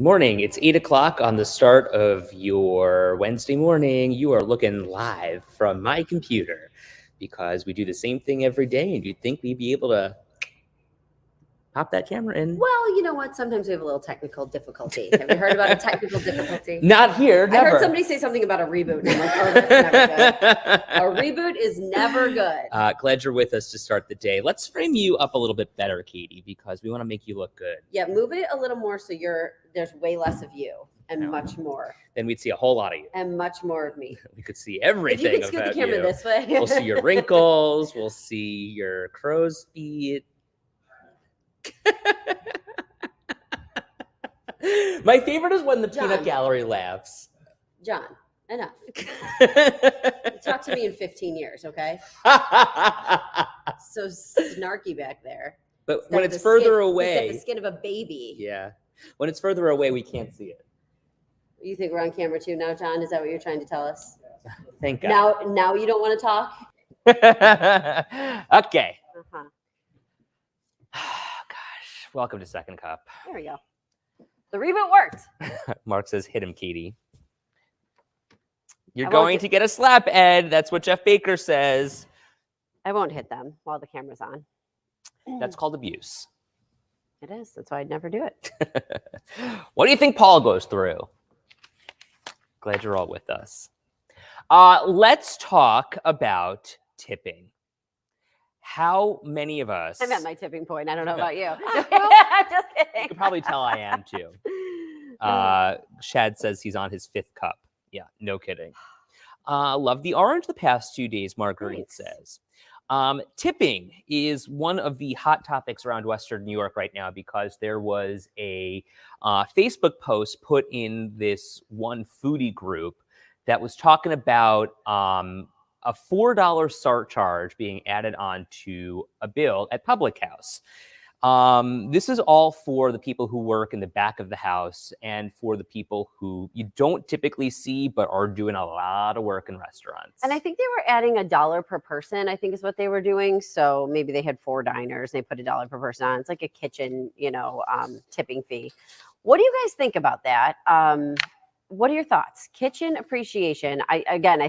morning. It's 8 o'clock on the start of your Wednesday morning. You are looking live from my computer because we do the same thing every day, and you'd think we'd be able to pop that camera in. Well, you know what? Sometimes we have a little technical difficulty. Have you heard about a technical difficulty? Not here, never. I heard somebody say something about a reboot, and I'm like, oh, that's never good. A reboot is never good. Glad you're with us to start the day. Let's frame you up a little bit better, Katie, because we want to make you look good. Yeah, move it a little more so there's way less of you and much more. Then we'd see a whole lot of you. And much more of me. We could see everything. If you could scoot the camera this way. We'll see your wrinkles. We'll see your crow's feet. My favorite is when the peanut gallery laughs. John, enough. Talk to me in 15 years, okay? So snarky back there. But when it's further away, it's got the skin of a baby. Yeah. When it's further away, we can't see it. You think we're on camera too now, John? Is that what you're trying to tell us? Thank God. Now you don't want to talk? Okay. Uh-huh. Gosh. Welcome to Second Cup. There we go. The reboot worked. Mark says, hit him, Katie. You're going to get a slap, Ed. That's what Jeff Baker says. I won't hit them while the camera's on. That's called abuse. It is. That's why I'd never do it. What do you think Paul goes through? Glad you're all with us. Let's talk about tipping. How many of us... I'm at my tipping point. I don't know about you. Just kidding. You can probably tell I am too. Shad says he's on his 5th cup. Yeah, no kidding. Love the orange the past 2 days, Marguerite says. Tipping is one of the hot topics around Western New York right now because there was a Facebook post put in this one foodie group that was talking about a $4 surcharge being added on to a bill at Public House. This is all for the people who work in the back of the house and for the people who you don't typically see but are doing a lot of work in restaurants. And I think they were adding $1 per person, I think is what they were doing. So maybe they had 4 diners and they put $1 per person on. It's like a kitchen, tipping fee. What do you guys think about that? What are your thoughts? Kitchen appreciation. I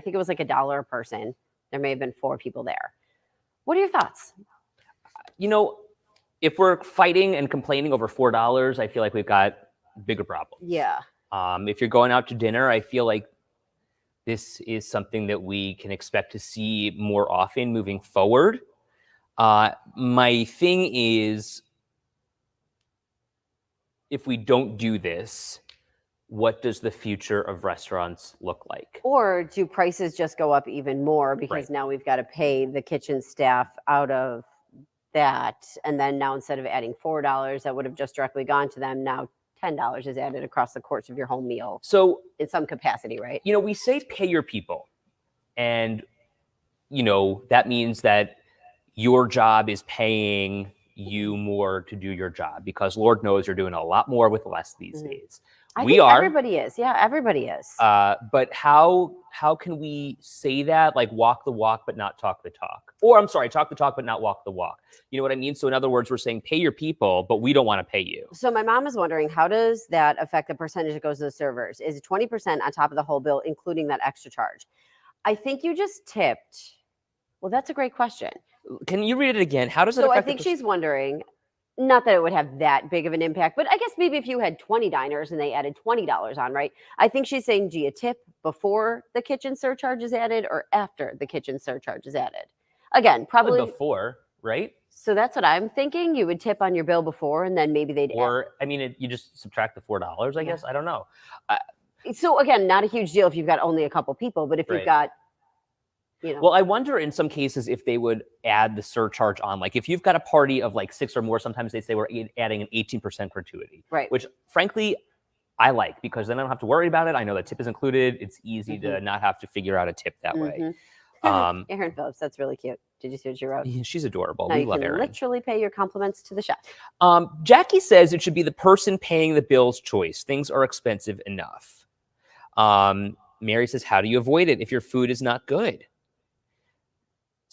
think it was like $1 a person. There may have been 4 people there. What are your thoughts? If we're fighting and complaining over $4, I feel like we've got bigger problems. Yeah. If you're going out to dinner, I feel like this is something that we can expect to see more often moving forward. My thing is, if we don't do this, what does the future of restaurants look like? Or do prices just go up even more because now we've got to pay the kitchen staff out of that, and then now instead of adding $4 that would have just directly gone to them, now $10 is added across the course of your whole meal. So in some capacity, right? We say pay your people, and that means that your job is paying you more to do your job because Lord knows you're doing a lot more with less these days. I think everybody is. Yeah, everybody is. But how can we say that? Like walk the walk, but not talk the talk. Or I'm sorry, talk the talk, but not walk the walk. You know what I mean? So in other words, we're saying pay your people, but we don't want to pay you. So my mom is wondering, how does that affect the percentage that goes to the servers? Is it 20% on top of the whole bill, including that extra charge? I think you just tipped. Well, that's a great question. Can you read it again? How does it affect? So I think she's wondering, not that it would have that big of an impact, but I guess maybe if you had 20 diners and they added $20 on, right? I think she's saying, do you tip before the kitchen surcharge is added or after the kitchen surcharge is added? Again, probably before, right? So that's what I'm thinking. You would tip on your bill before, and then maybe they'd you just subtract the $4, I guess. I don't know. So again, not a huge deal if you've got only a couple people, but if you've got, Well, I wonder in some cases if they would add the surcharge on. Like if you've got a party of like 6 or more, sometimes they say we're adding an 18% gratuity. Right. Which frankly, I like because then I don't have to worry about it. I know the tip is included. It's easy to not have to figure out a tip that way. Erin Phillips, that's really cute. Did you see what she wrote? Yeah, she's adorable. Now we love Erin. Literally pay your compliments to the chef. Jackie says it should be the person paying the bill's choice. Things are expensive enough. Mary says, how do you avoid it if your food is not good?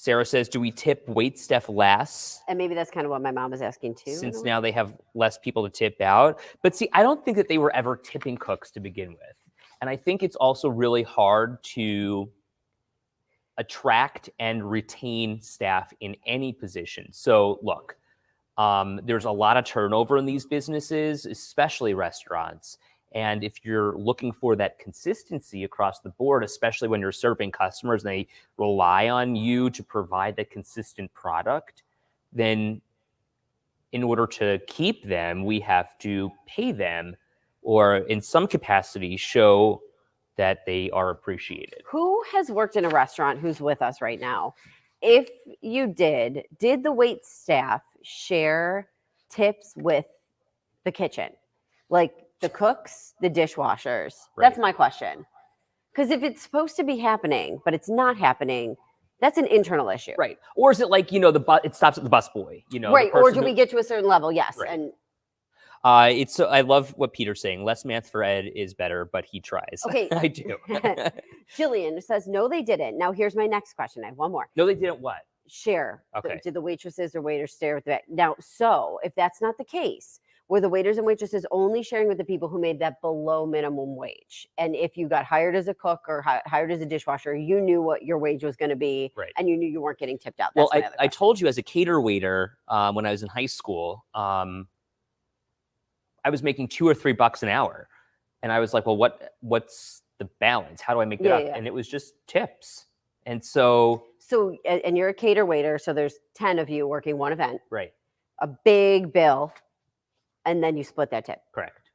Sarah says, do we tip wait staff less And maybe that's kind of what my mom was asking too. since now they have less people to tip out? But see, I don't think that they were ever tipping cooks to begin with. And I think it's also really hard to attract and retain staff in any position. So look, there's a lot of turnover in these businesses, especially restaurants. And if you're looking for that consistency across the board, especially when you're serving customers and they rely on you to provide the consistent product, then in order to keep them, we have to pay them or in some capacity show that they are appreciated. Who has worked in a restaurant who's with us right now? If you did the wait staff share tips with the kitchen? Like the cooks, the dishwashers? Right. That's my question. Because if it's supposed to be happening, but it's not happening, that's an internal issue. Right. Or is it like, it stops at the busboy, Right. Or do we get to a certain level? Yes. Right. And I love what Peter's saying. Less math for Ed is better, but he tries. Okay. I do. Jillian says, no, they didn't. Now here's my next question. I have one more. No, they didn't what? Share. Okay. Did the waitresses or waiters stare at the back? Now, so if that's not the case, were the waiters and waitresses only sharing with the people who made that below minimum wage? And if you got hired as a cook or hired as a dishwasher, you knew what your wage was going to be, Right. and you knew you weren't getting tipped out. Well, That's my other I question. told you as a cater waiter when I was in high school, I was making $2 or $3 an hour, and I was like, well, what's the balance? How do I make that up? Yeah. And it was just tips. And so, and you're a cater waiter, so there's 10 of you working one event, right, a big bill, and then you split that tip. correct.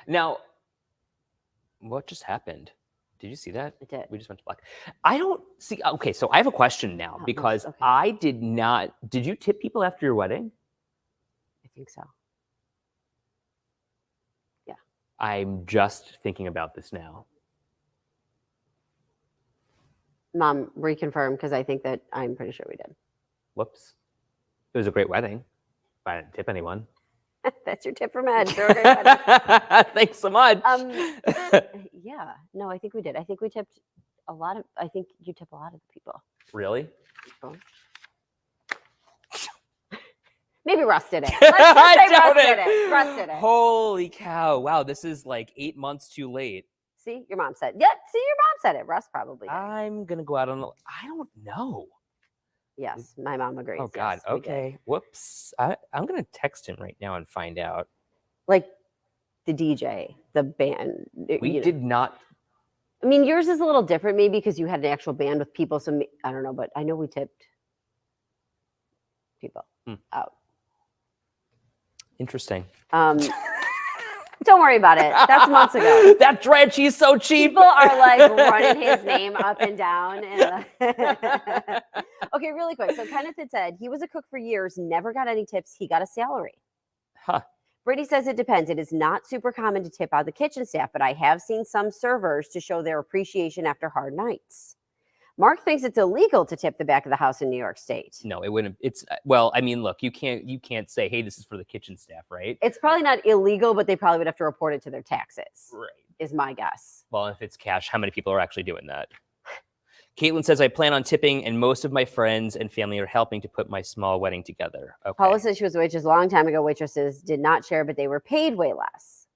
Now, what just happened? Did you see that? I did. We just went to black. I don't see. Okay, so I have a question now because okay. I did not. Did you tip people after your wedding? I think so. I'm just thinking about this now. Mom, reconfirm, because I think that I'm pretty sure we did. Whoops. It was a great wedding. I didn't tip anyone. That's your tip from Ed. Throw a great wedding. Thanks so much. Yeah, no, I think we did. I think we tipped a lot of. I think you tip a lot of the people. Really? Maybe Russ did it. Let's just say Russ did it. Russ did it. Holy cow. Wow, this is like 8 months too late. See, your mom said. Yeah, see, your mom said it. Russ probably did. I'm going to go out on a... I don't know. Yes, my mom agrees. Oh, God. Yes, we did. Okay. Whoops. I'm going to text him right now and find out. Like the DJ, the band. We did not... I mean, yours is a little different maybe because you had an actual band with people. So I don't know, but I know we tipped people out. Interesting. Don't worry about it. That's months ago. That dread cheese so cheap. People are like running his name up and down. Okay, really quick. So Kenneth had said he was a cook for years, never got any tips. He got a salary. Huh. Brittany says it depends. It is not super common to tip out the kitchen staff, but I have seen some servers to show their appreciation after hard nights. Mark thinks it's illegal to tip the back of the house in New York State. No, it wouldn't. It's well, I mean, look, you can't say, hey, this is for the kitchen staff, right? It's probably not illegal, but they probably would have to report it to their taxes. Right. Is my guess. Well, if it's cash, how many people are actually doing that? Caitlin says, I plan on tipping, and most of my friends and family are helping to put my small wedding together. Okay. Paula says she was a waitress a long time ago. Waitresses did not share, but they were paid way less.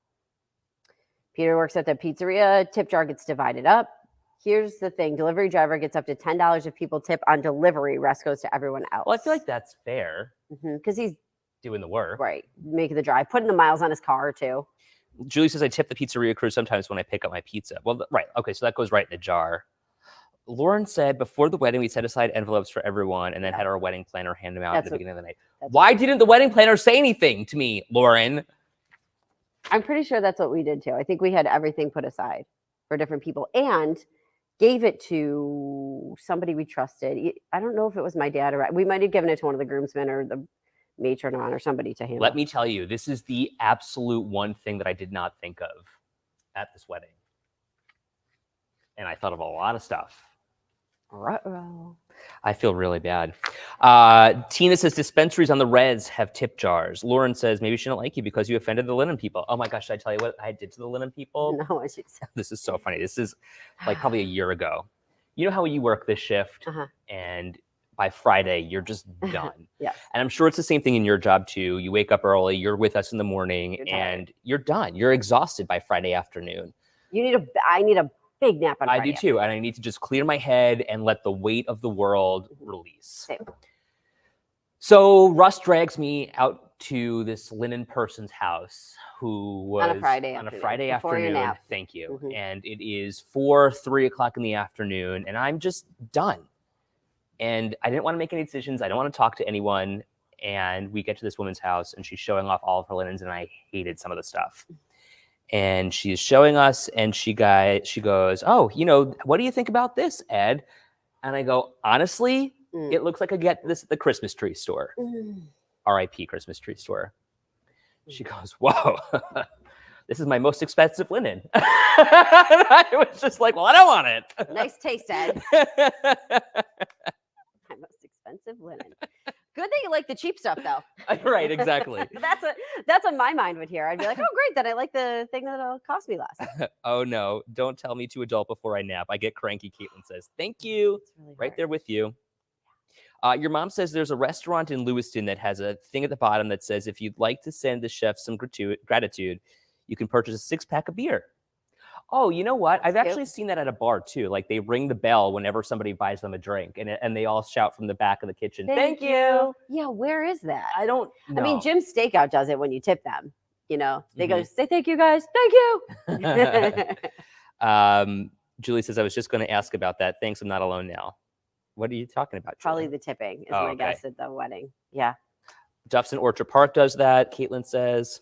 Peter works at the pizzeria. Tip jar gets divided up. Here's the thing. Delivery driver gets up to $10 if people tip on delivery. Rest goes to everyone else. Well, I feel like that's fair. Because he's Doing the work. right, making the drive, putting the miles on his car too. Julie says, I tip the pizzeria crew sometimes when I pick up my pizza. Well, right. Okay, so that goes right in the jar. Lauren said, before the wedding, we set aside envelopes for everyone and then had our wedding planner hand them out at the beginning of the night. Why didn't the wedding planner say anything to me, Lauren? I'm pretty sure that's what we did too. I think we had everything put aside for different people and gave it to somebody we trusted. I don't know if it was my dad or we might have given it to one of the groomsmen or the matron or somebody to handle. Let me tell you, this is the absolute one thing that I did not think of at this wedding. And I thought of a lot of stuff. Uh-oh. I feel really bad. Tina says dispensaries on the res have tip jars. Lauren says maybe she don't like you because you offended the linen people. Oh my gosh, should I tell you what I did to the linen people? No, what she said. This is so funny. This is like probably a year ago. You know how you work this shift Uh-huh. and by Friday, you're just done. Yes. And I'm sure it's the same thing in your job too. You wake up early, you're with us in the morning, You're tired. and you're done. You're exhausted by Friday afternoon. I need a big nap on I Friday. do too. And I need to just clear my head and let the weight of the world release. Same. So Russ drags me out to this linen person's house who was On a Friday on a afternoon, Friday before your afternoon. nap. Thank you. Mhm. And it is 3 o'clock in the afternoon, and I'm just done. And I didn't want to make any decisions. I don't want to talk to anyone. And we get to this woman's house, and she's showing off all of her linens, and I hated some of the stuff. And she's showing us, and she goes, "Oh, what do you think about this, Ed?" And I go, "Honestly, it looks like I get this at the Christmas tree store." Mm. R.I.P. Christmas tree store. She goes, "Whoa, this is my most expensive linen." And I was just like, "Well, I don't want it." Nice taste, Ed. My most expensive linen. Good that you like the cheap stuff, though. Right, exactly. That's what my mind would hear. I'd be like, "Oh, great! Then I like the thing that'll cost me less." Oh no, don't tell me to adult before I nap. I get cranky, Caitlin says. Thank you. It's really Right hard. there with you. Your mom says there's a restaurant in Lewiston that has a thing at the bottom that says if you'd like to send the chef some gratitude, you can purchase a 6-pack of beer. Oh, you know what? I've Cute. actually seen that at a bar too. Like they ring the bell whenever somebody buys them a drink, and they all shout from the back of the kitchen, "Thank you." Yeah, where is that? I don't know. I mean, Jim's Steakout does it when you tip them. They go, Mm-hmm. "Say thank you, guys. Thank you." Julie says, I was just going to ask about that. Thanks, I'm not alone now. What are you talking about, Julie? Probably the tipping is Oh, my okay. guess at the wedding. Yeah. Duff's in Orchard Park does that, Caitlin says.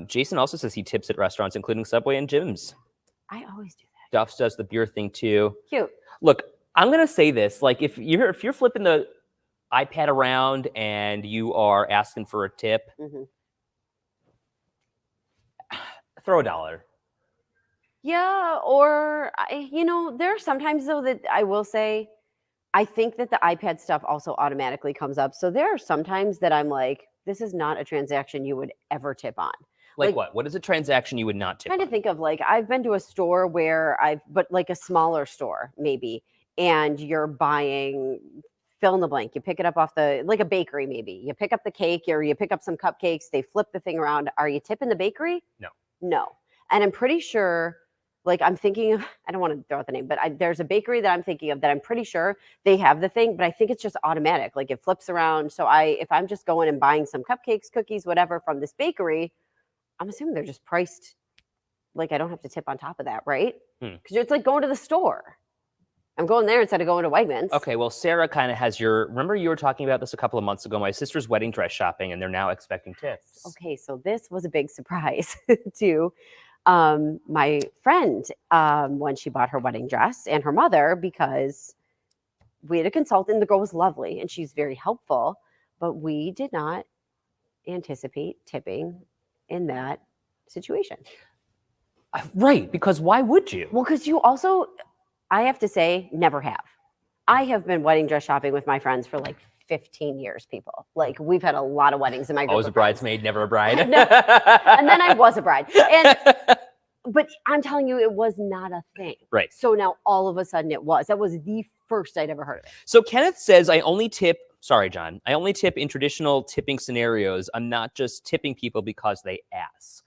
Jason also says he tips at restaurants, including Subway and Jim's. I always do that. Duff's does the beer thing too. Cute. Look, I'm going to say this. Like if you're flipping the iPad around and you are asking for a tip, Mhm. throw $1. Yeah, or there are sometimes though that I will say, I think that the iPad stuff also automatically comes up. So there are sometimes that I'm like, this is not a transaction you would ever tip on. Like what? What is a transaction you would not tip Trying to on? think of like I've been to a store where but like a smaller store maybe, and you're buying fill in the blank. You pick it up off like a bakery maybe. You pick up the cake or you pick up some cupcakes. They flip the thing around. Are you tipping the bakery? No. And I'm pretty sure. Like I'm thinking of, I don't want to throw out the name, but there's a bakery that I'm thinking of that I'm pretty sure they have the thing, but I think it's just automatic. Like it flips around. So if I'm just going and buying some cupcakes, cookies, whatever from this bakery, I'm assuming they're just priced. Like I don't have to tip on top of that, right? Because it's like going to the store. I'm going there instead of going to Wegmans. Okay, well, Sarah kind of has remember you were talking about this a couple of months ago, my sister's wedding dress shopping, and they're now expecting tips. Okay, so this was a big surprise to my friend when she bought her wedding dress and her mother, because we had a consultant. The girl was lovely and she's very helpful, but we did not anticipate tipping in that situation. Right, because why would you? Well, because you also, I have to say, never have. I have been wedding dress shopping with my friends for like 15 years, people. Like we've had a lot of weddings in my group. Always a bridesmaid, never a bride. No. And then I was a bride. But I'm telling you, it was not a thing. Right. So now all of a sudden it was. That was the first I'd ever heard of it. So Kenneth says, I only tip in traditional tipping scenarios. I'm not just tipping people because they ask.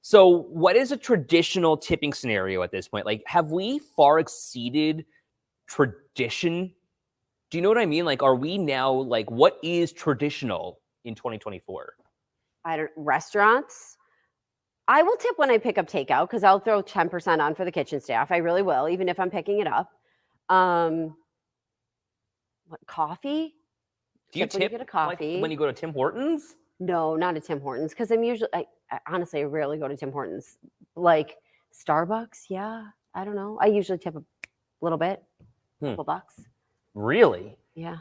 So what is a traditional tipping scenario at this point? Like, have we far exceeded tradition? Do you know what I mean? Like, are we now like, what is traditional in 2024? Restaurants. I will tip when I pick up takeout because I'll throw 10% on for the kitchen staff. I really will, even if I'm picking it up. Coffee? Do you Tip when you tip get a coffee? like when you go to Tim Hortons? No, not at Tim Hortons because I'm usually, I honestly, I rarely go to Tim Hortons. Like Starbucks, yeah, I don't know. I usually tip a little bit, couple bucks. Really? Yeah,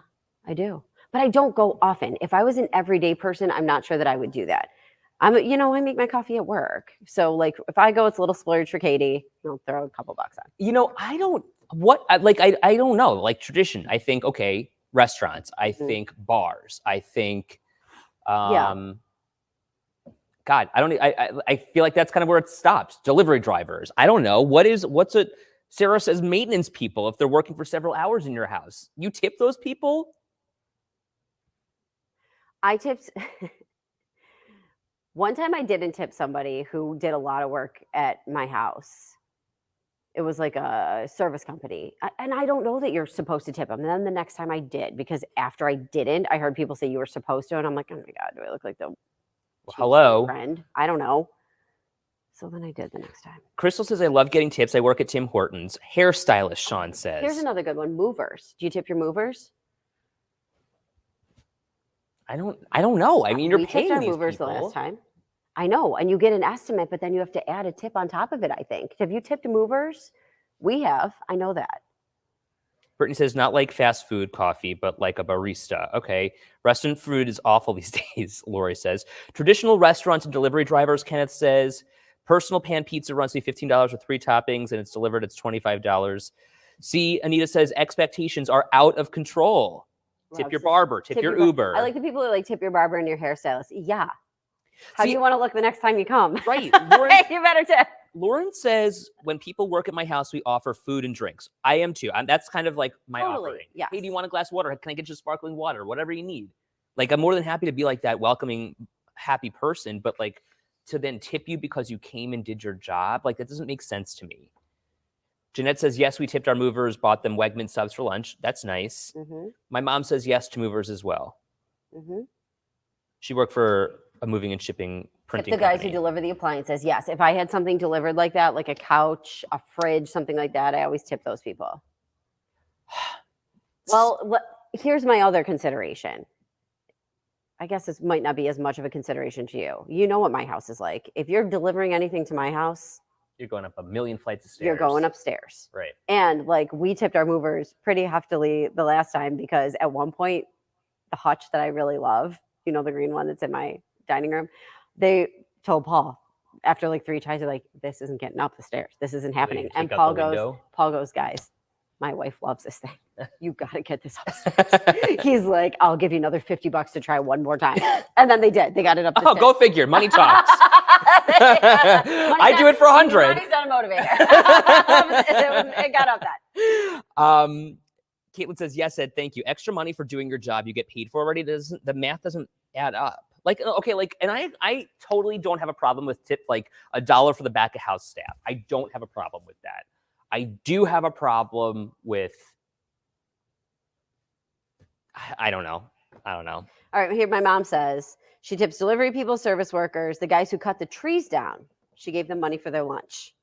I do. But I don't go often. If I was an everyday person, I'm not sure that I would do that. I make my coffee at work. So like if I go, it's a little splurge for Katie. I'll throw a couple bucks on. I don't know. Like tradition. I think, okay, restaurants. I think bars. I think, God, I feel like that's kind of where it stops. Delivery drivers. I don't know. What's a Sarah says maintenance people, if they're working for several hours in your house, you tip those people? I tipped one time I didn't tip somebody who did a lot of work at my house. It was like a service company. And I don't know that you're supposed to tip them. And then the next time I did, because after I didn't, I heard people say you were supposed to. And I'm like, oh my God, do I look like the cheap Hello. friend? I don't know. So then I did the next time. Crystal says, I love getting tips. I work at Tim Hortons. Hairstylist, Sean says. Here's another good one. Movers. Do you tip your movers? I don't know. I mean, you're we paying tipped our these movers people. the last time. I know. And you get an estimate, but then you have to add a tip on top of it, I think. Have you tipped movers? We have. I know that. Brittany says, not like fast food coffee, but like a barista. Okay. Restaurant food is awful these days, Lori says. Traditional restaurants and delivery drivers, Kenneth says. Personal pan pizza runs me $15 with 3 toppings, and it's delivered. It's $25. See, Anita says, expectations are out of control. Tip your barber, tip your Uber. I like the people who like tip your barber and your hairstylist. Yeah. How do you want to look the next time you come? Right. Lauren, you better tip. Lauren says, when people work at my house, we offer food and drinks. I am too. That's kind of like my offering. Yes. Hey, do you want a glass of water? Can I get you sparkling water? Whatever you need. Like, I'm more than happy to be like that welcoming, happy person. But like, to then tip you because you came and did your job, like, that doesn't make sense to me. Jeanette says, yes, we tipped our movers, bought them Wegman subs for lunch. That's nice. Mm-hmm. My mom says yes to movers as well. Mm-hmm. She worked for a moving and shipping printing company. The guys company. who deliver the appliances, yes. If I had something delivered like that, like a couch, a fridge, something like that, I always tip those people. Well, here's my other consideration. I guess this might not be as much of a consideration to you. You know what my house is like. If you're delivering anything to my house, you're going up a million flights of stairs. You're going upstairs. Right. And like, we tipped our movers pretty heftily the last time, because at one point, the hutch that I really love, you know, the green one that's in my dining room, they told Paul after like 3 tries, they're like, this isn't getting up the stairs. This isn't happening. And Paul goes, guys, my wife loves this thing. You got to get this upstairs. He's like, I'll give you another $50 to try one more time. And then they did. They got it up the stairs. Go figure. Money talks. I do it for 100. Money's not a motivator. It got up that. Caitlin says, yes, Ed, thank you. Extra money for doing your job you get paid for already. The math doesn't add up. Like, okay, like, and I totally don't have a problem with tip, like $1 for the back of house staff. I don't have a problem with that. I do have a problem with, I don't know. All right, here my mom says she tips delivery people, service workers, the guys who cut the trees down. She gave them money for their lunch.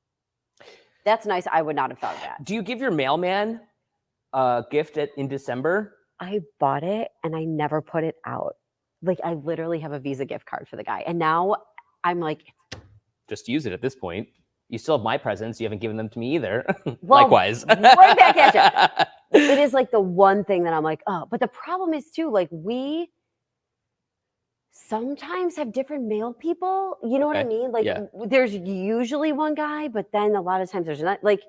That's nice. I would not have thought of that. Do you give your mailman a gift in December? I bought it and I never put it out. Like, I literally have a Visa gift card for the guy. And now I'm like, just use it at this point. You still have my presents. You haven't given them to me either. Well, likewise. Right back at you. It is like the one thing that I'm like, oh, but the problem is too, like, we sometimes have different mail people. You know what I mean? Like, there's usually one guy, but then a lot of times there's not. Like,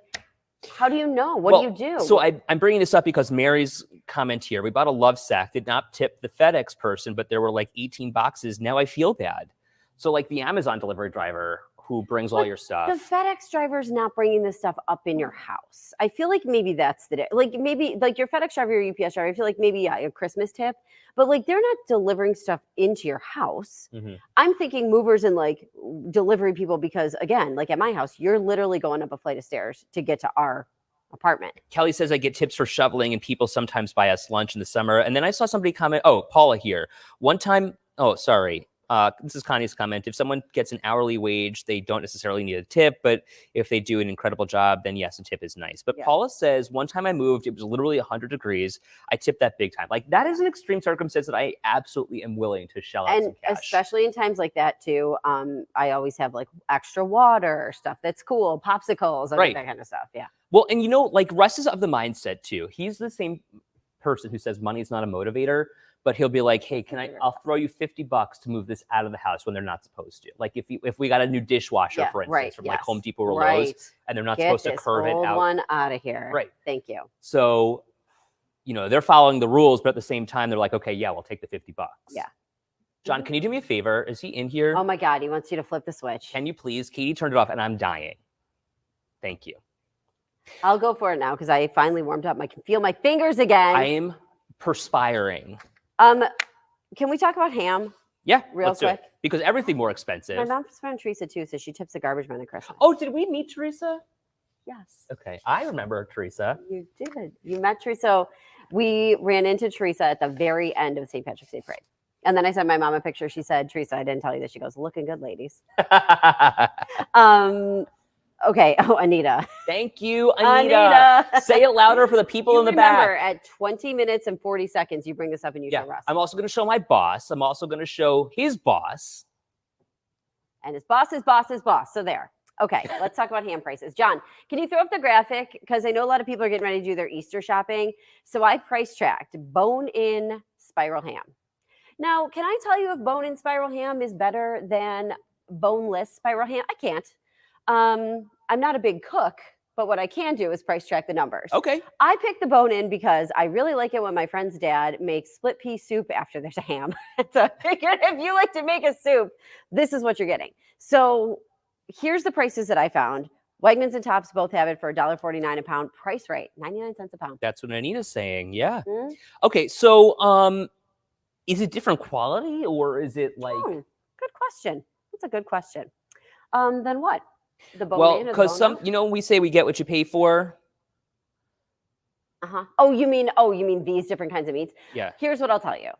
how do you know? What do you do? So I'm bringing this up because Mary's comment here. We bought a love sack, did not tip the FedEx person, but there were like 18 boxes. Now I feel bad. So like the Amazon delivery driver who brings all your stuff. The FedEx driver's not bringing this stuff up in your house. I feel like maybe that's the day. Like, maybe like your FedEx driver or UPS driver, I feel like maybe a Christmas tip, but like they're not delivering stuff into your house. Mm-hmm. I'm thinking movers and like delivery people, because again, like at my house, you're literally going up a flight of stairs to get to our apartment. Kelly says, I get tips for shoveling and people sometimes buy us lunch in the summer. And then I saw somebody comment, Paula here. One time, this is Connie's comment. If someone gets an hourly wage, they don't necessarily need a tip, but if they do an incredible job, then yes, a tip is nice. But Paula says, one time I moved, it was literally 100 degrees. I tipped that big time. Like, that is an extreme circumstance that I absolutely am willing to shell out some cash. Especially in times like that too. I always have like extra water, stuff that's cool, popsicles, that kind of stuff. Yeah. Well, and you know, like Russ is of the mindset too. He's the same person who says money's not a motivator. But he'll be like, hey, I'll throw you $50 to move this out of the house when they're not supposed to. Like if we got a new dishwasher, for instance, from like Home Depot or Lowe's, and they're not supposed to curve it out. Get this old one out of here. Right. Thank you. So, you know, they're following the rules, but at the same time, they're like, okay, yeah, we'll take the $50. Yeah. John, can you do me a favor? Is he in here? Oh my God, he wants you to flip the switch. Can you please? Katie turned it off and I'm dying. Thank you. I'll go for it now because I finally warmed up. I can feel my fingers again. I am perspiring. Can we talk about ham? Yeah, Real let's do it. quick. Because everything more My expensive. mom's friend Teresa too, so she tips the garbage man at Christmas. Oh, did we meet Teresa? Yes, Okay, I remember Teresa. you did. You met Teresa. So we ran into Teresa at the very end of St. Patrick's Day parade. And then I sent my mom a picture. She said, Teresa, I didn't tell you this. She goes, looking good, ladies. Okay. Oh, Anita. Thank you, Anita. Say it louder for the people You in the remember, back. at 20 minutes and 40 seconds, you bring this up and you Yeah, show Russ. I'm also going to show my boss. I'm also going to show his boss. And his boss is boss is boss. So there. Okay, let's talk about ham prices. John, can you throw up the graphic? Because I know a lot of people are getting ready to do their Easter shopping. So I price tracked bone-in spiral ham. Now, can I tell you if bone-in spiral ham is better than boneless spiral ham? I can't. I'm not a big cook, but what I can do is price track the numbers. Okay. I picked the bone-in because I really like it when my friend's dad makes split pea soup after there's a ham. So I figured if you like to make a soup, this is what you're getting. So here's the prices that I found. Wegmans and Tops both have it for $1.49 a pound. Price right, 99 cents a pound. That's what Anita's saying. Yeah. Mhm. Okay, so is it different quality or is it like Good question. That's a good question. Then what? The bone well, in or the because bone some we say we get what you pay for. out? Oh, you mean these different kinds of meats? Yeah. Here's what I'll tell you.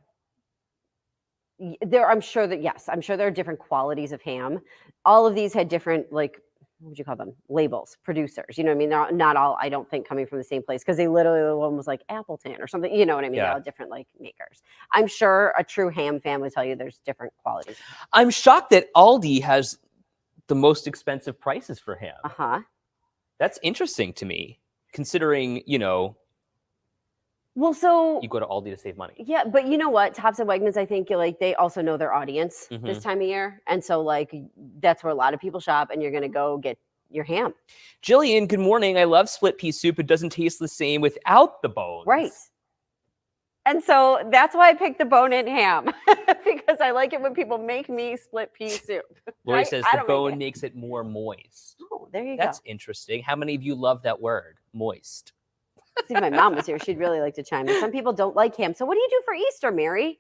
I'm sure there are different qualities of ham. All of these had different, like, what would you call them? Labels, producers. You know what I mean? They're not all, I don't think, coming from the same place because they literally, one was like Appleton or something. You know what I mean? Yeah. They're all different like makers. I'm sure a true ham fan would tell you there's different qualities. I'm shocked that Aldi has the most expensive prices for ham. Uh-huh. That's interesting to me, considering, Well, so you go to Aldi to save money. yeah, but you know what? Tops and Wegmans, I think, like, they also know their audience this time of year. And so, like, that's where a lot of people shop, and you're going to go get your ham. Jillian, good morning. I love split pea soup. It doesn't taste the same without the bones. Right. And so that's why I picked the bone-in ham, because I like it when people make me split pea soup. Lori Right? says I the don't make bone it. makes it more moist. Oh, there you That's go. interesting. How many of you love that word, moist? See, if my mom was here, she'd really like to chime in. Some people don't like ham. So what do you do for Easter, Mary?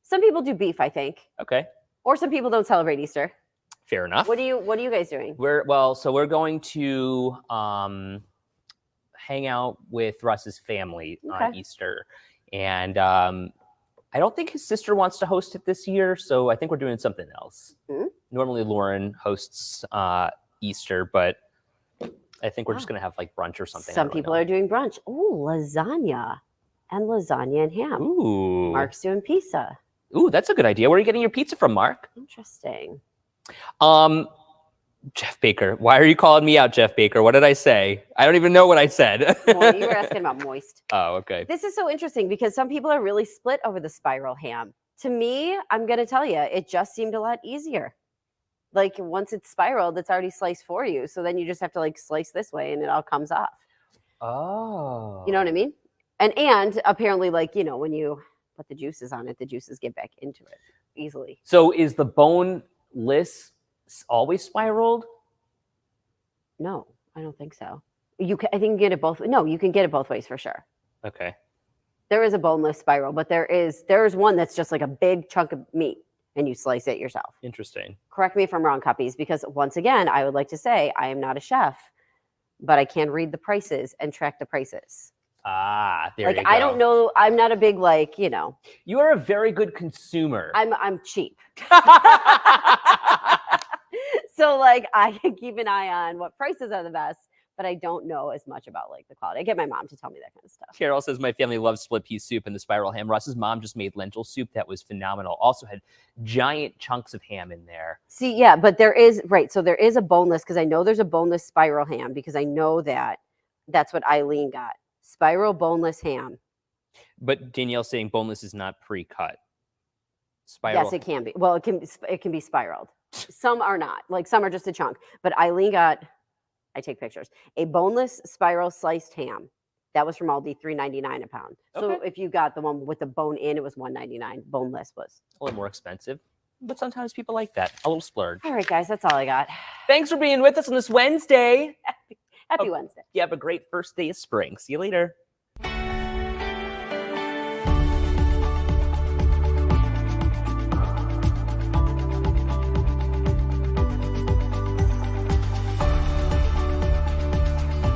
Some people do beef, I think. Okay, Or some people don't celebrate Easter. fair enough. What are you guys doing? We're going to hang out with Russ's family on Okay. Easter, and I don't think his sister wants to host it this year, so I think we're doing something else. Mhm. Normally, Lauren hosts Easter, but I think we're just Wow. gonna have like brunch or something. Some people are doing brunch. Ooh, lasagna and ham. Ooh, Mark's doing pizza. ooh, that's a good idea. Where are you getting your pizza from, Mark? Interesting. Jeff Baker. Why are you calling me out, Jeff Baker? What did I say? I don't even know what I said. Well, you were asking about moist. Oh, okay. This is so interesting because some people are really split over the spiral ham. To me, I'm going to tell you, it just seemed a lot easier. Like once it's spiraled, it's already sliced for you. So then you just have to like slice this way and it all comes off. Oh. You know what I mean? And apparently, like, you know, when you put the juices on it, the juices get back into it easily. So is the boneless always spiraled? No, I don't think so. I think you can get it both. No, you can get it both ways for sure. Okay. There is a boneless spiral, but there is one that's just like a big chunk of meat and you slice it yourself. Interesting. Correct me if I'm wrong, Cuppies, because once again, I would like to say I am not a chef, but I can read the prices and track the prices. Ah, there Like you go. I don't know. I'm not a big like, you know. You are a very good consumer. I'm cheap. So like I can keep an eye on what prices are the best, but I don't know as much about like the quality. I get my mom to tell me that kind of stuff. Carol says my family loves split pea soup and the spiral ham. Russ's mom just made lentil soup that was phenomenal. Also had giant chunks of ham in there. See, yeah, but there is right. So there is a boneless because I know there's a boneless spiral ham because I know that's what Eileen got. Spiral boneless ham. But Danielle's saying boneless is not pre-cut. Spiral. Yes, it can be. Well, it can be spiraled. Some are not. Like some are just a chunk. But Eileen got, I take pictures, a boneless spiral sliced ham. That was from Aldi, $3.99 a pound. So Okay. if you got the one with the bone in, it was $1.99. Boneless was. A little more expensive. But sometimes people like that. A little splurge. All right, guys, that's all I got. Thanks for being with us on this Wednesday. Happy Oh. Wednesday. You have a great first day of spring. See you later.